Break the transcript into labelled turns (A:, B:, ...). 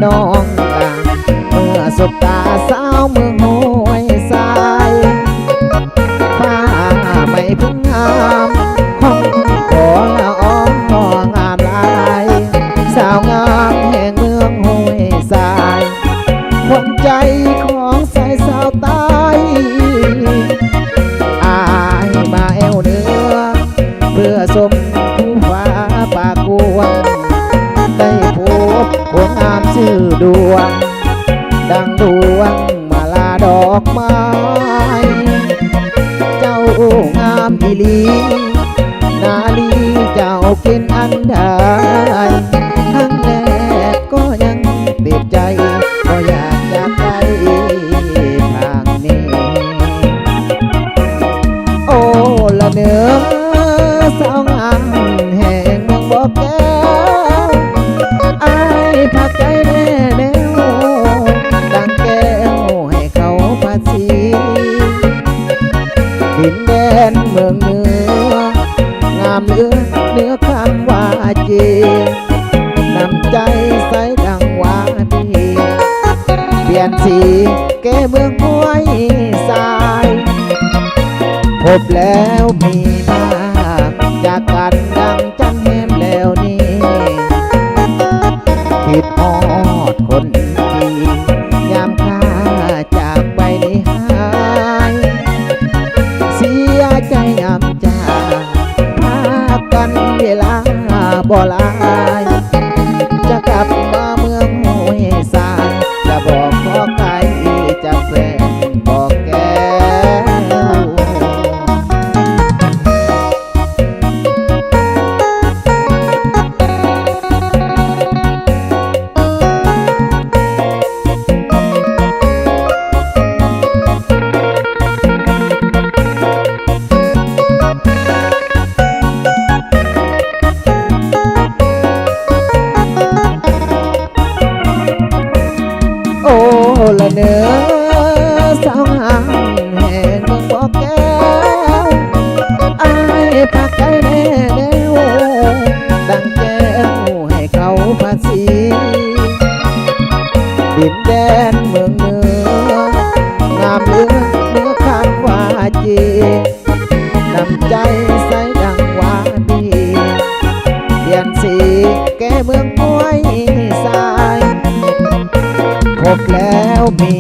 A: น้องตาเมื่อสบตาสาวเมืองห้วยทรายฟ้าไม่พึ่งงามห้องขอละอ้อมมองงามลายสาวงามแห่งเมืองห้วยทรายขวัญใจของสายสาวใต้อายมาแอวเหนือเพื่อสมผู้ฟ้าปากกวงได้พบคนงามชื่อดวงดังดวงมาลาดอกไม้เจ้างามอีหลีนาลีเจ้าเป็นอันใดครั้งแรกก็ยังติดใจก็อยากจะไปทางนี้โอ้ละเนื้อสาวงามแห่งเมืองบ่อแก้วอายพักใจแน่แนวดังแก้วให้เขาภาษีดินแดนเมืองเหนืองามเหลือเนื้อคำว่าจีนำใจใสดังว่าดีเปลี่ยนสีแก้เมืองห้วยทรายพบแล้วมีภาพจากกันดังจังแหมแล้วนี้คิดฮอดคนที่ยามข้าจากไปได้หายเสียใจยามจากพากันเวลาบ่หลายจะกลับมาเมืองห้วยทรายจะบอกขอใครจะแฟนบอกแก้วโอ้ละเนื้อสาวงามแห่งเมืองบ่อแก้วอายพักใจแน่แนวดังแก้วให้เขาภาษีดินแดนเมืองเหนืองามเหลือเนื้อคำว่าจีนำใจใสดังว่าดีเปลี่ยนสีแก้เมืองห้วยทรายพบแล้วมี